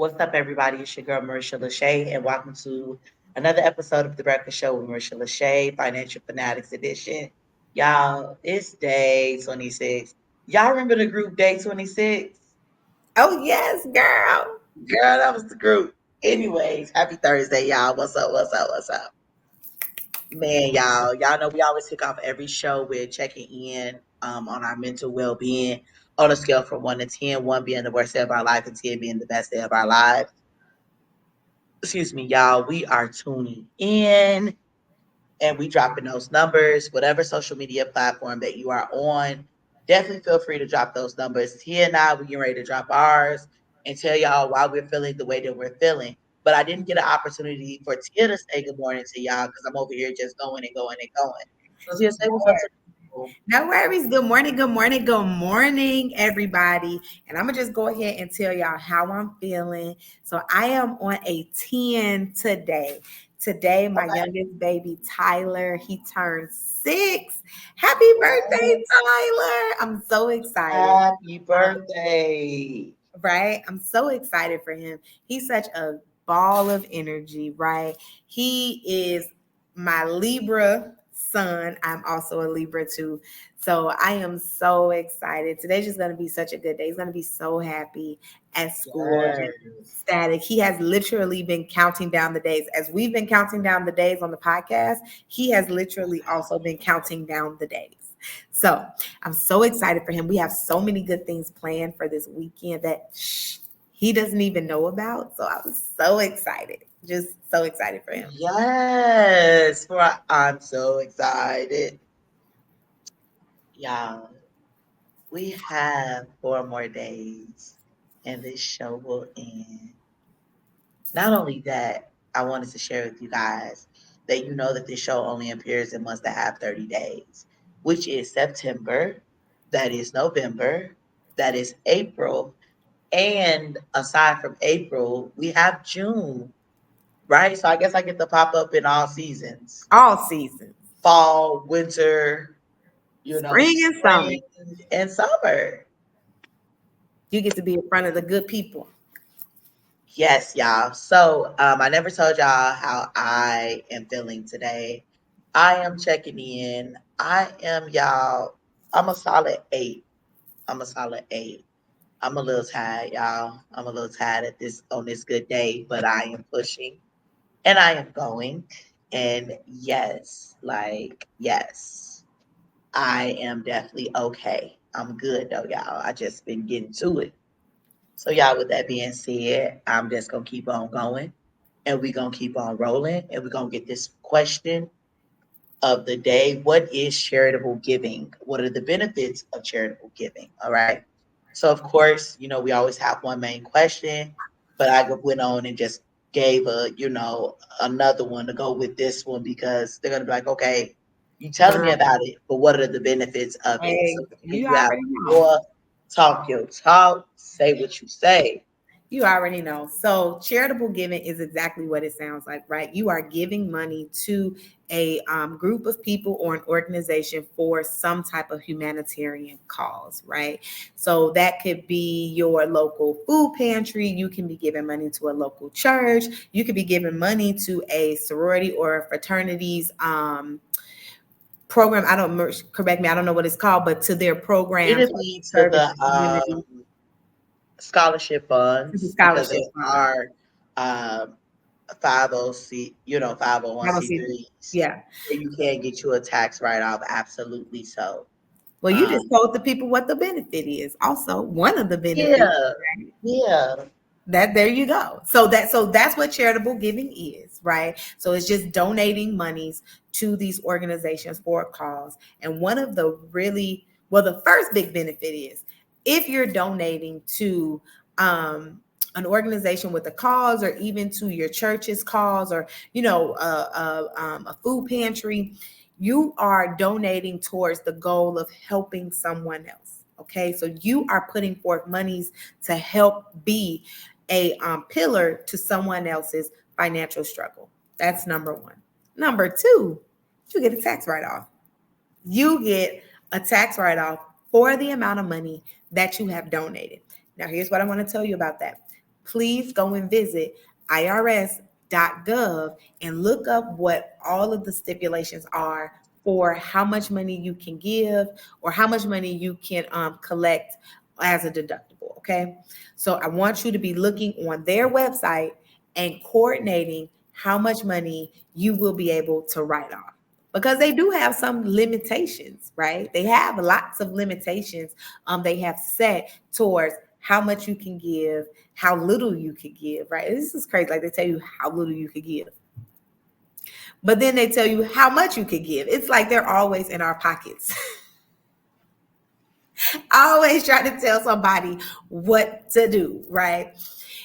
What's up, everybody? It's your girl, Marisha LaShay, and welcome to another episode of The Breakfast Show with Marisha LaShay, Financial Fanatics Edition. Y'all, it's day 26. Y'all remember the group Day 26? Oh, yes, girl. Girl, that was the group. Anyways, happy Thursday, y'all. What's up? What's up? What's up? Man, y'all know we always kick off every show with checking in on our mental well-being on a scale from 1 to 10, 1 being the worst day of our life and 10 being the best day of our lives. Excuse me, y'all, we are tuning in and we dropping those numbers, whatever social media platform that you are on. Definitely feel free to drop those numbers. Tia and I, we getting ready to drop ours and tell y'all why we're feeling the way that we're feeling. But I didn't get an opportunity for Tia to say good morning to y'all because I'm over here just going and going and going. So Tia, say what's up to the people. No worries. Good morning. Good morning. Good morning, everybody. And I'm going to just go ahead and tell y'all how I'm feeling. So I am on a 10 today. Today, my Okay. youngest baby, Tyler, he turned 6. Happy birthday, Tyler. I'm so excited. Happy Um, birthday. right? I'm so excited for him. He's such a ball of energy, right? He is my Libra son. I'm also a Libra too. So I am so excited. Today's just going to be such a good day. He's going to be so happy at school, just Yes. ecstatic. He has literally been counting down the days. As we've been counting down the days on the podcast, he has literally also been counting down the days. So I'm so excited for him. We have so many good things planned for this weekend that he doesn't even know about. So I'm so excited. Just so excited for him. Yes. I'm so excited. Y'all, we have 4 more days and this show will end. Not only that, I wanted to share with you guys that you know that this show only appears in months that have 30 days, which is September, that is November, that is April, and aside from April, we have June, right? So I guess I get to pop up in all seasons: All seasons, fall, winter, spring and summer. spring and summer. You get to be in front of the good people. Yes, y'all. So I never told y'all how I am feeling today. I am checking in. I am y'all. I'm a solid 8. I'm a solid 8. I'm a little tired, y'all. I'm a little tired at this on this good day, but I am pushing and I am going. And yes, yes, I am definitely okay. I'm good though, y'all. I just been getting to it. So, y'all, with that being said, I'm just going to keep on going and we're going to keep on rolling and we're going to get this question of the day. What is charitable giving? What are the benefits of charitable giving? All right. So, of course, we always have one main question, but I went on and just gave another one to go with this one because they're going to be like, okay, you telling me Girl, about it, but what are the benefits of it? hey, So, you you have already the know. floor, talk your talk, say what you say. You already know. So, charitable giving is exactly what it sounds like, right? You are giving money to a group of people or an organization for some type of humanitarian cause, right? So, that could be your local food pantry. You can be giving money to a local church. You could be giving money to a sorority or a fraternity's program. I don't correct me. I don't know what it's called, but to their programs It'll or be to service the community, scholarship to the funds because scholarship they fund. are um, 50C, 501c3s, Yeah. where you can get you a tax write-off. Absolutely so. Well, you Um, just told the people what the benefit is. Also, one of the benefits, yeah, right? yeah, That there you go. So that's what charitable giving is, right? So it's just donating monies to these organizations for a cause. And one of the really the first big benefit is if you're donating to an organization with a cause, or even to your church's cause, or a food pantry, you are donating towards the goal of helping someone else. Okay, so you are putting forth monies to help be a pillar to someone else's financial struggle. That's number one. Number two, you get a tax write off. You get a tax write off for the amount of money that you have donated. Now, here's what I want to tell you about that. please go and visit irs.gov and look up what all of the stipulations are for how much money you can give or how much money you can collect as a deductible. Okay. So I want you to be looking on their website and coordinating how much money you will be able to write off because they do have some limitations, right? They have lots of limitations they have set towards how much you can give, how little you could give, right? This is crazy. Like they tell you how little you could give, but then they tell you how much you could give. It's like they're always in our pockets. Always trying to tell somebody what to do, right?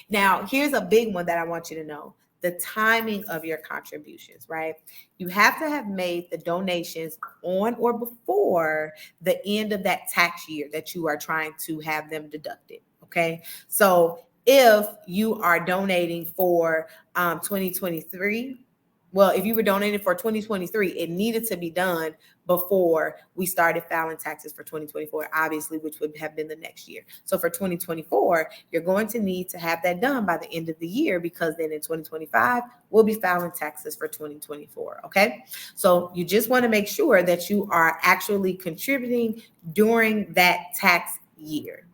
Now, here's a big one that I want you to know: the timing of your contributions, right? You have to have made the donations on or before the end of that tax year that you are trying to have them deducted, okay? So if you are donating for 2023, well, if you were donating for 2023, it needed to be done before we started filing taxes for 2024, obviously, which would have been the next year. So for 2024, you're going to need to have that done by the end of the year because then in 2025, we'll be filing taxes for 2024. Okay. So you just want to make sure that you are actually contributing during that tax year.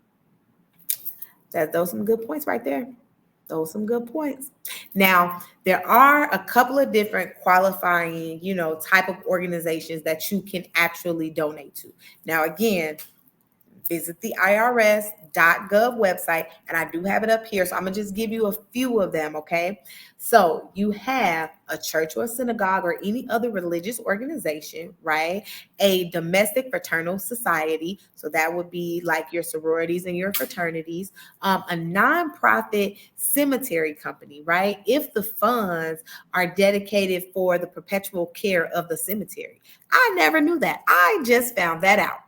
Those are some good points right there. Those are some good points. Now, there are a couple of different qualifying, type of organizations that you can actually donate to. Now, again, visit the irs.gov website, and I do have it up here. So I'm going to just give you a few of them, okay? So you have a church or synagogue or any other religious organization, right? A domestic fraternal society. So that would be like your sororities and your fraternities. A nonprofit cemetery company, right? If the funds are dedicated for the perpetual care of the cemetery. I never knew that. I just found that out.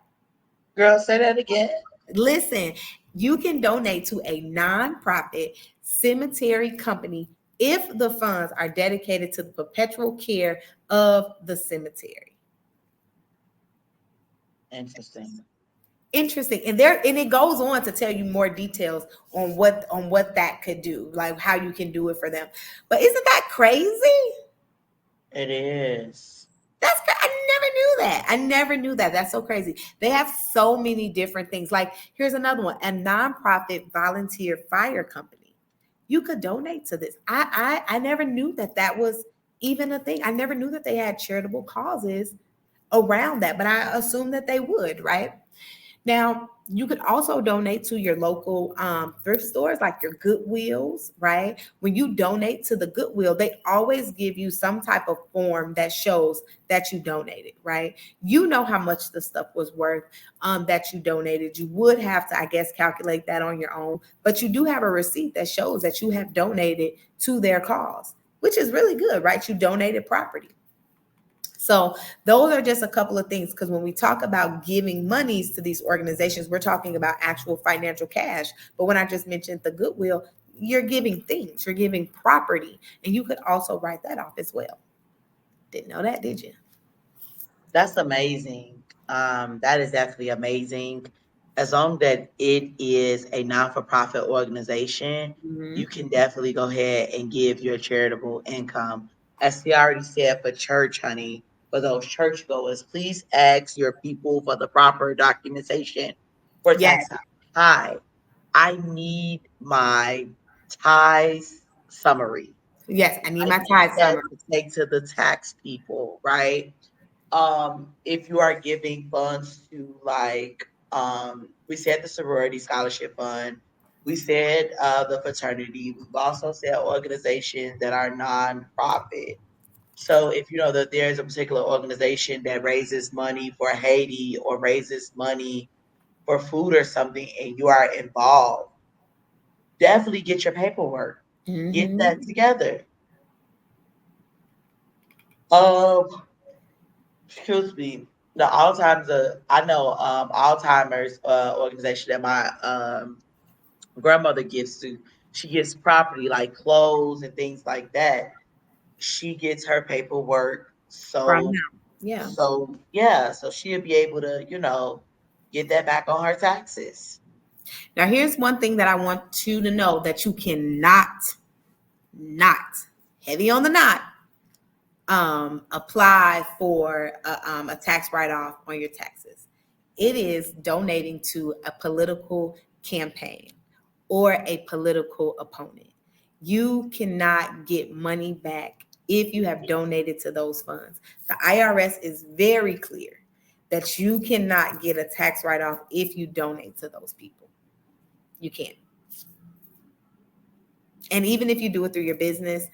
Girl, say that again. Listen, you can donate to a nonprofit cemetery company if the funds are dedicated to the perpetual care of the cemetery. Interesting. Interesting. And it goes on to tell you more details on what that could do, like how you can do it for them. But isn't that crazy? It is. I never knew that. I never knew that. That's so crazy. They have so many different things. Like here's another one: a nonprofit volunteer fire company. You could donate to this. I never knew that that was even a thing. I never knew that they had charitable causes around that, but I assumed that they would, right? Now, you could also donate to your local thrift stores, like your Goodwills, right? When you donate to the Goodwill, they always give you some type of form that shows that you donated, right? You know how much the stuff was worth that you donated. You would have to, I guess, calculate that on your own, but you do have a receipt that shows that you have donated to their cause, which is really good, right? You donated property. So those are just a couple of things because when we talk about giving monies to these organizations, we're talking about actual financial cash. But when I just mentioned the Goodwill, you're giving things, you're giving property, and you could also write that off as well. Didn't know that, did you? That's amazing. That is definitely amazing. As long that it is a non-for-profit organization, Mm-hmm. you can definitely go ahead and give your charitable income. As she already said, for church, honey, for those churchgoers, please ask your people for the proper documentation for Yes, tax time. Hi, I need my tithes summary. yes, I need I my need tithe that summary. to take to the tax people, right? If you are giving funds to like we said the sorority scholarship fund, we said the fraternity, we've also said organizations that are non-profit. So if you know that there's a particular organization that raises money for Haiti or raises money for food or something and you are involved, definitely get your paperwork. Get that Mm-hmm. together. Um, Excuse me. The Alzheimer's, I know Alzheimer's organization that my grandmother gives to. She gets property like clothes and things like that. She gets her paperwork. From So now. Yeah. so yeah, so she'll be able to, get that back on her taxes. Now, here's one thing that I want you to know that you cannot, not, heavy on the not, apply for a tax write off on your taxes. It is donating to a political campaign or a political opponent. You cannot get money back if you have donated to those funds. The IRS is very clear that you cannot get a tax write off if you donate to those people. You can't. And even if you do it through your business,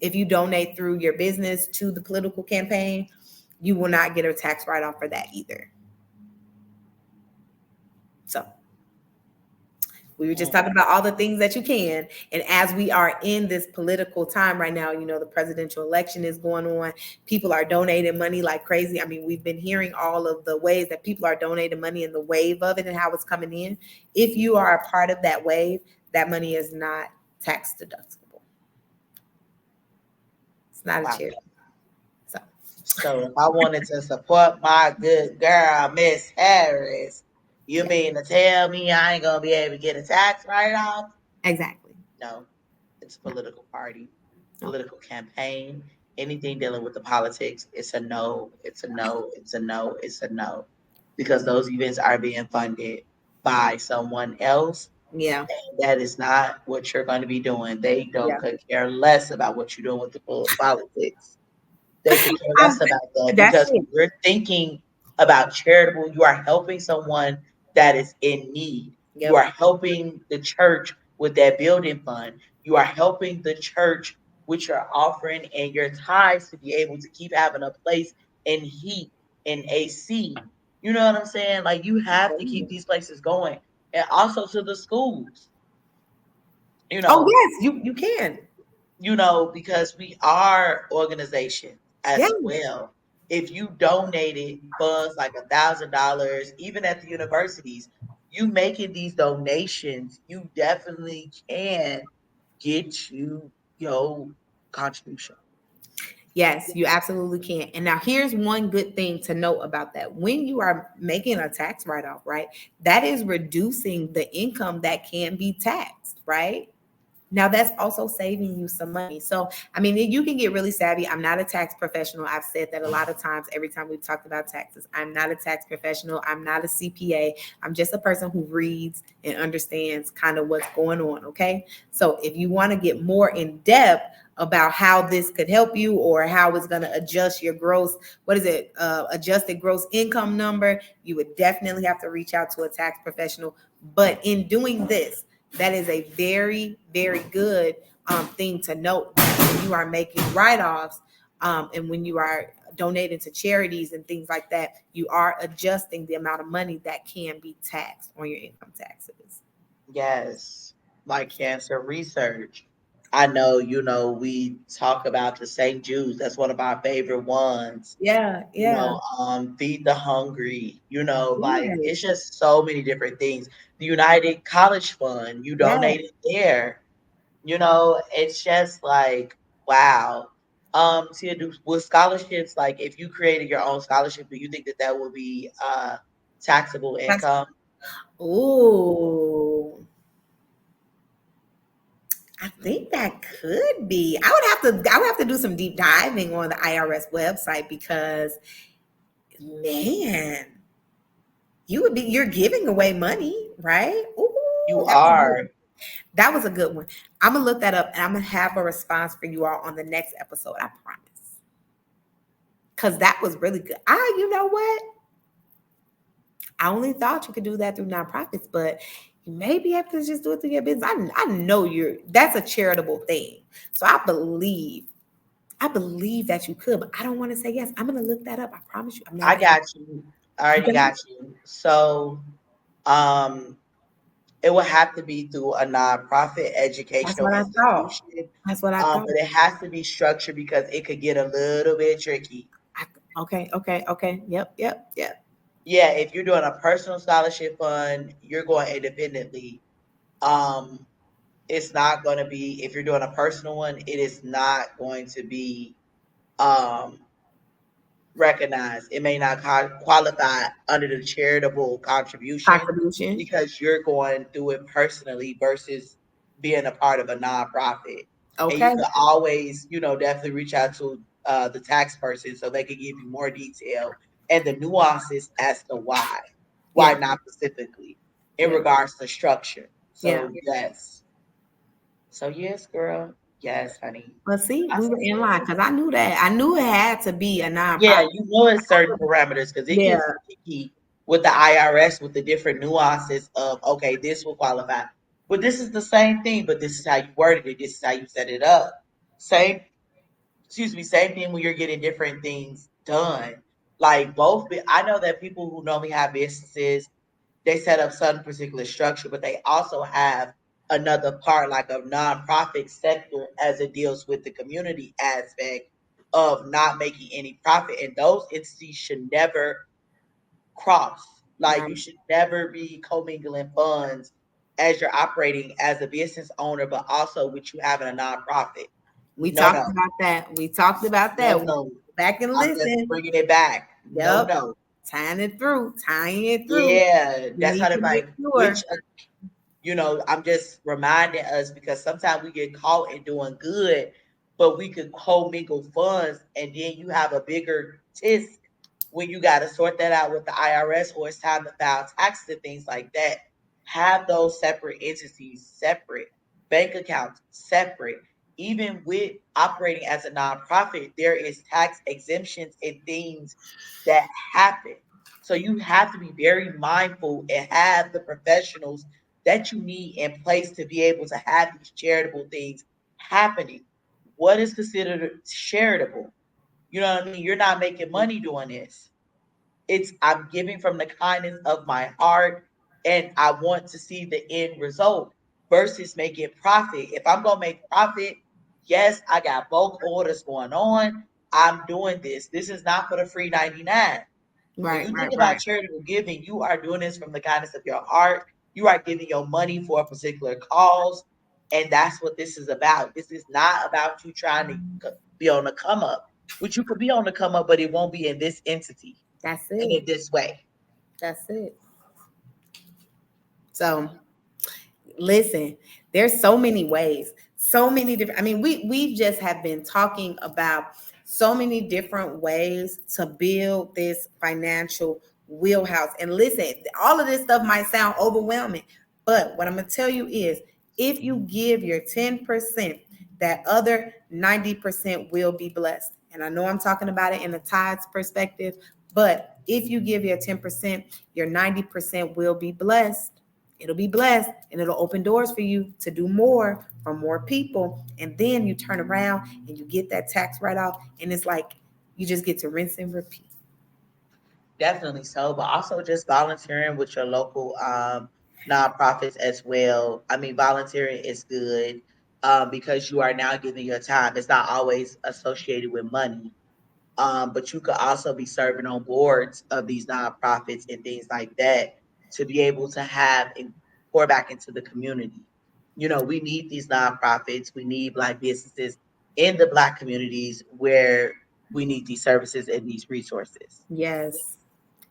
if you donate through your business to the political campaign, you will not get a tax write off for that either. So we were just Mm. talking about all the things that you can. And as we are in this political time right now, the presidential election is going on. People are donating money like crazy. I mean, we've been hearing all of the ways that people are donating money and the wave of it and how it's coming in. If you are a part of that wave, that money is not tax deductible. It's not a Wow. charity. So So if I wanted to support my good girl, Miss Harris, you yeah, mean to tell me I ain't gonna be able to get a tax write off? exactly. No, it's a No, political party, no. political campaign, anything dealing with the politics. It's a no. It's a no. It's a no. It's a no, because those events are being funded by someone else. Yeah, That is not what you're going to be doing. They don't yeah. could care less about what you're doing with the politics. They could care Um, less about that, that's because when it. you're thinking about charitable, you are helping someone that is in need. You Yep. are helping the church with that building fund. You are helping the church with your offering and your tithes to be able to keep having a place and heat and AC. You know what I'm saying? Like, you have to keep these places going. And also to the schools, you Oh know, yes, you can. because we are organizations Yeah. as well. If you donated funds like $1,000, even at the universities, you making these donations, you definitely can get your contribution. Yes, you absolutely can. And now here's one good thing to note about that. When you are making a tax write-off, right? That is reducing the income that can be taxed, right? Now that's also saving you some money. So, I mean, you can get really savvy. I'm not a tax professional. I've said that a lot of times every time we've talked about taxes. I'm not a tax professional. I'm not a CPA. I'm just a person who reads and understands kind of what's going on. Okay. So, if you want to get more in depth about how this could help you or how it's going to adjust your gross, what is it, adjusted gross income number, you would definitely have to reach out to a tax professional. But in doing this, that is a very, very good thing to note when you are making write-offs and when you are donating to charities and things like that, you are adjusting the amount of money that can be taxed on your income taxes. Yes, like cancer research. I know, we talk about the St. Jude's. That's one of our favorite ones. Yeah, yeah, Feed the hungry, like yes, it's just so many different things. The United College Fund, you yes. donated there. It's just like, wow. Tia, with scholarships, like if you created your own scholarship, do you think that that would be taxable That's, income? ooh, I think that could be. I would have to do some deep diving on the IRS website because man, you're giving away money, right? Ooh, You are. that was a good one. I'm gonna look that up and I'm gonna have a response for you all on the next episode. I promise. Cause that was really good. You know what? I only thought you could do that through nonprofits, but you may be able to just do it through your business. I know that's a charitable thing. So I believe that you could, but I don't want to say yes. I'm gonna look that up. I promise you. I'm not I gonna. got you. I already Okay. got you. So, um, it will have to be through a nonprofit That's educational what I thought. institution, That's what I thought. but it has to be structured because it could get a little bit tricky. I, okay, okay, okay. Yep, yep, yep. Yeah, if you're doing a personal scholarship fund, you're going independently. Um, it's not going to be, if you're doing a personal one, it is not going to be um recognized. It may not qualify under the charitable contribution Contribution. because you're going through it personally versus being a part of a nonprofit. And you Okay. could always, definitely reach out to the tax person so they can give you more detail and the nuances as to why Yeah. not specifically in Yeah. regards to structure. Yeah. So yes, so yes, girl, yes, honey. But see, I we were said, in line because I knew that. I knew it had to be a yeah, nonprofit. you know it's certain parameters because it Yeah. gets sticky with the IRS with the different nuances of okay, this will qualify. But this is the same thing, but this is how you worded it, this is how you set it up. Same, excuse me, same thing when you're getting different things done. Like I know that people who normally have businesses, they set up some particular structure, but they also have another part like a nonprofit sector as it deals with the community aspect of not making any profit. And those entities should never cross. Like Right. you should never be commingling funds as you're operating as a business owner, but also with you having a nonprofit. We No, talked no, about that. We talked about no, that. no. Back and I'm just listen. bringing it back. No, Yep. no. Tying it through. Yeah, We that's need how they're to make like, sure. which I'm just reminding us because sometimes we get caught in doing good, but we could co-mingle funds, and then you have a bigger tisk when you got to sort that out with the IRS or it's time to file taxes and things like that. Have those separate entities, separate bank accounts, separate. Even with operating as a nonprofit, there is tax exemptions and things that happen. So you have to be very mindful and have the professionals that you need in place to be able to have these charitable things happening. What is considered charitable? You know what I mean? You're not making money doing this. It's I'm giving from the kindness of my heart and I want to see the end result versus making profit. If I'm gonna make profit, yes, I got bulk orders going on. I'm doing this. This is not for the free 99. When Right, you right, think about right. charitable giving, you are doing this from the kindness of your heart. You are giving your money for a particular cause. And that's what this is about. This is not about you trying to be on the come up, which you could be on the come up, but it won't be in this entity That's and it. in this way. That's it. So listen, there's so many ways, so many different. I mean, we just have been talking about so many different ways to build this financial wheelhouse. And listen, all of this stuff might sound overwhelming, but what I'm gonna tell you is if you give your 10%, that other 90% will be blessed. And I know I'm talking about it in a tithes perspective, but if you give your 10%, your 90% will be blessed. It'll be blessed and it'll open doors for you to do more for more people. And then you turn around and you get that tax write off. And it's like you just get to rinse and repeat. Definitely so, but also just volunteering with your local nonprofits as well. I mean, volunteering is good because you are now giving your time. It's not always associated with money. But you could also be serving on boards of these nonprofits and things like that to be able to have and pour back into the community. We need these nonprofits. We need Black businesses in the Black communities where we need these services and these resources. Yes.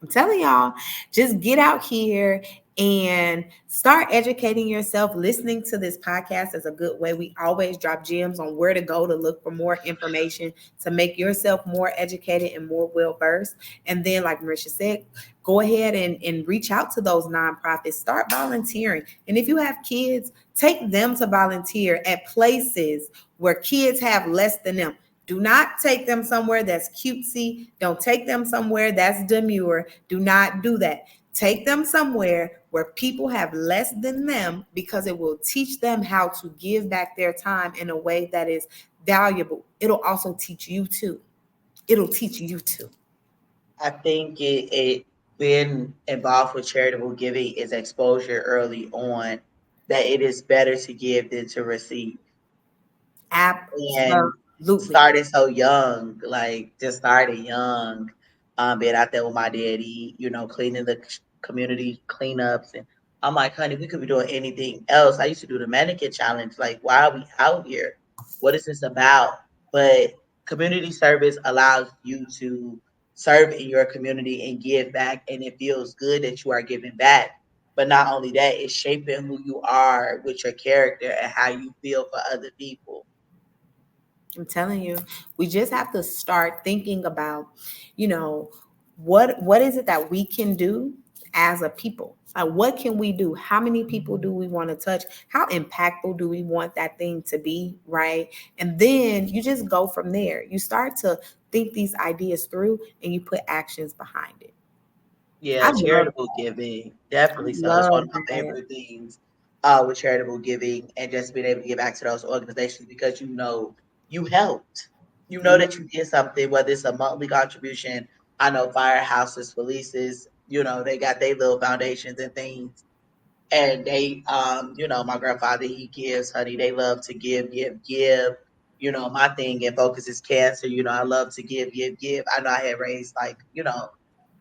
I'm telling y'all, just get out here and start educating yourself. Listening to this podcast is a good way. We always drop gems on where to go to look for more information to make yourself more educated and more well versed. And then, like Marisha said, go ahead and reach out to those nonprofits. Start volunteering. And if you have kids, take them to volunteer at places where kids have less than them. Do not take them somewhere that's cutesy. Don't take them somewhere that's demure. Do not do that. Take them somewhere where people have less than them because it will teach them how to give back their time in a way that is valuable. It'll also teach you too. It'll teach you too. I think it being involved with charitable giving is exposure early on that it is better to give than to receive. And Absolutely. started so young, like just started young, being out there with my daddy, cleaning the community cleanups. And I'm like, honey, we could be doing anything else. I used to do the mannequin challenge. Like, why are we out here? What is this about? But community service allows you to serve in your community and give back, and it feels good that you are giving back. But not only that, it's shaping who you are with your character and how you feel for other people. I'm telling you, we just have to start thinking about, you know, what is it that we can do as a people? Like, what can we do? How many people do we want to touch? How impactful do we want that thing to be, right? And then you just go from there. You start to think these ideas through and you put actions behind it. I Yeah, love charitable giving, I definitely so. It's one love of my that. favorite things with charitable giving and just being able to give back to those organizations because you know you helped. You know Yeah. that you did something, whether it's a monthly contribution. I know firehouses, polices, they got their little foundations and things, and they my grandfather, he gives, honey. They love to give. My thing and focus is cancer. I love to give. I know I had raised, like,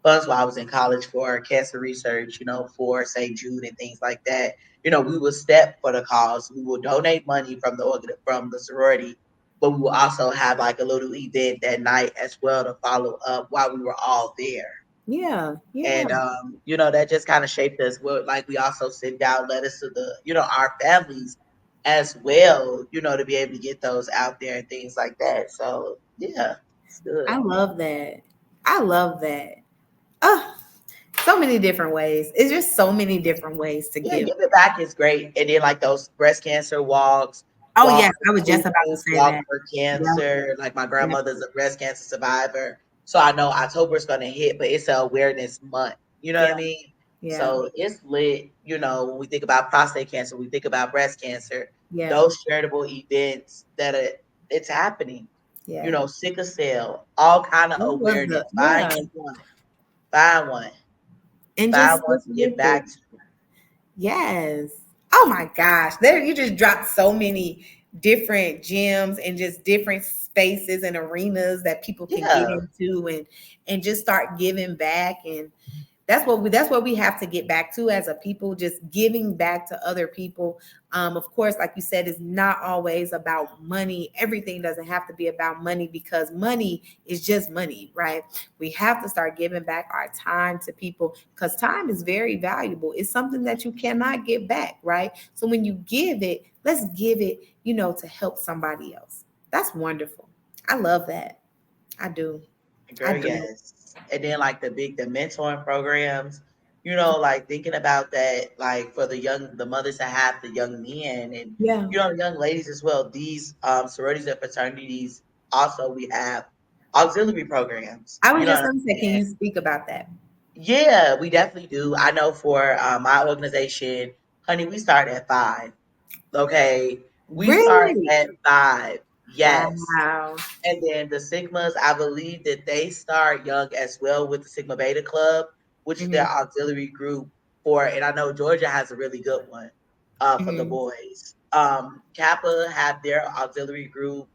funds while I was in college for cancer research, for St. Jude and things like that. We would step for the cause. We will donate money from from the sorority, but we will also have like a little event that night as well to follow up while we were all there. Yeah. Yeah. And that just kind of shaped us. Well, like, we also send out letters to our families as well, to be able to get those out there and things like that. So yeah, it's good. I love that. I love that. Oh, so many different ways. It's just so many different ways to Yeah, give. giving back is great. And then, like, those breast cancer walks, Oh walk yes, for I was just about to lupus, say walk that. for Yep. cancer. Like, my Yep. grandmother's a breast cancer survivor. So I know October is going to hit, but it's an awareness month. You know what Yeah. I mean? Yeah. So it's lit. When we think about prostate cancer, we think about breast cancer, Yeah. those charitable events it's happening. Yeah. Sickle cell, all kind of It was the awareness. Find yeah. you one. Find one. And Find just one stick to with give it. back to. Yes. Oh my gosh. There you just dropped so many different gems and just different spaces and arenas that people can get Yeah. into and just start giving back. And that's what we have to get back to as a people, just giving back to other people. Of course, like you said, it's not always about money. Everything doesn't have to be about money because money is just money, right? We have to start giving back our time to people because time is very valuable. It's something that you cannot get back, right? So when you give it, let's give it, to help somebody else. That's wonderful. I love that. I do. I Girl, do. yes. And then, like, the mentoring programs, like, thinking about that, like, for the mothers that have the young men and, Yeah. young ladies as well. These sororities and fraternities, also, we have auxiliary programs. I You was know just what I'm going to say, can saying? you speak about that? Yeah, we definitely do. I know for my organization, honey, we start at 5. Okay. We start Really? at 5. Yes. Wow. And then the Sigmas, I believe that they start young as well with the Sigma Beta Club, which is their Hmm. auxiliary group and I know Georgia has a really good one for the Hmm. boys. Kappa have their auxiliary group,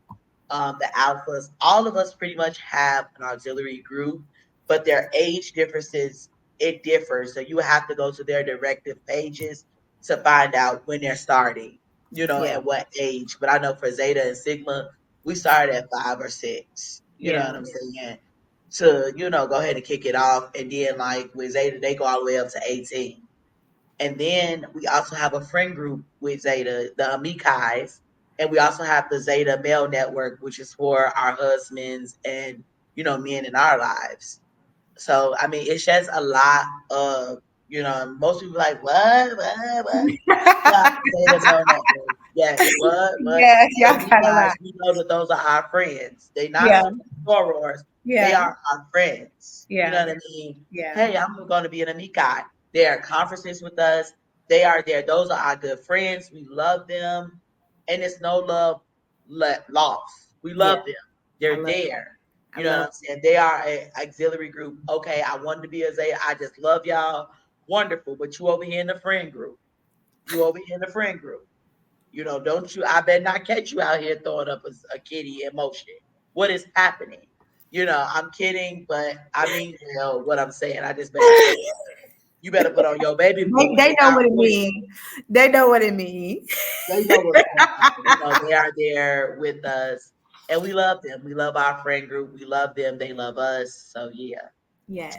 the Alphas. All of us pretty much have an auxiliary group, but their age differences, it differs. So you have to go to their directive pages to find out when they're starting, Yeah. at what age. But I know for Zeta and Sigma, we started at 5 or 6. You know Yeah. what I'm saying? To, go ahead and kick it off. And then, like, with Zeta, they go all the way up to 18. And then we also have a friend group with Zeta, the Amikais. And we also have the Zeta Male Network, which is for our husbands and, men in our lives. So, I mean, it's just a lot of, most people like, what? Yeah, Zeta Male Network. Yes, what? Yes, y'all But we got a guys, lot. we know that those are our friends. They not Yeah. sorors. They Yeah. are our friends. You know Yeah. what I mean? Yeah. Hey, I'm going to be an Amikai. They are conferences with us. They are there. Those are our good friends. We love them. And it's no love lost. We Yeah. love them. I They're love that. there. I You know love what I'm saying? They are an auxiliary group. Okay, I wanted to be a Zeta. I just love y'all. Wonderful. But you over here in the friend group. You over here in the friend group. Don't you? I better not catch you out here throwing up a kitty in motion. What is happening? I'm kidding, but I mean, what I'm saying. I just better check. You better put on your baby they, boots they and know not what it push. means. They know what it means. They know what's going on. They are there with us. And we love them. We love our friend group. We love them. They love us. So yeah. Yeah.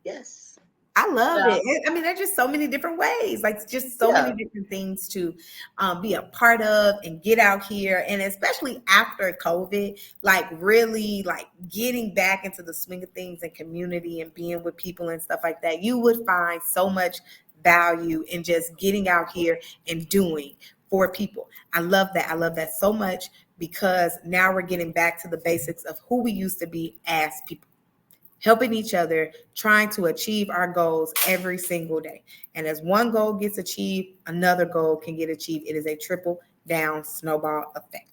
Yes. I love Yeah. it. I mean, there's just so many different ways, like just so many Yeah. different things to be a part of and get out here. And especially after COVID, like really like getting back into the swing of things and community and being with people and stuff like that, you would find so much value in just getting out here and doing for people. I love that. I love that so much because now we're getting back to the basics of who we used to be as people, helping each other, trying to achieve our goals every single day. And as one goal gets achieved, another goal can get achieved. It is a triple down snowball effect.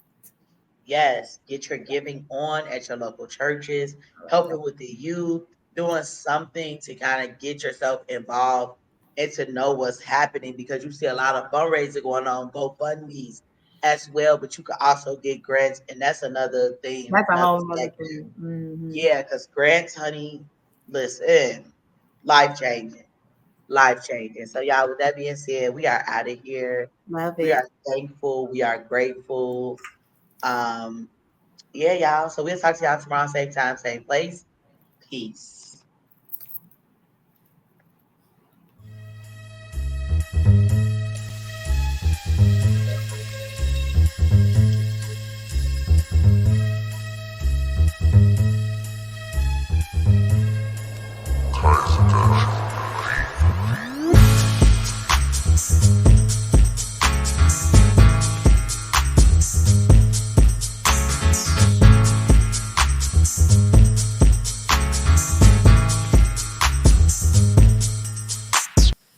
Yes, get your giving on at your local churches, I love that. helping with the youth, doing something to kind of get yourself involved and to know what's happening because you see a lot of fundraising going on, GoFundMe's as well, but you can also get grants, and that's another thing, That's a another whole nother sector. thing. Hmm. Yeah, because grants, honey, listen, life changing, life changing. So, y'all, with that being said, we are out of here. Love We it. are thankful. We are grateful. Um, yeah, y'all. So we'll talk to y'all tomorrow, same time, same place. Peace.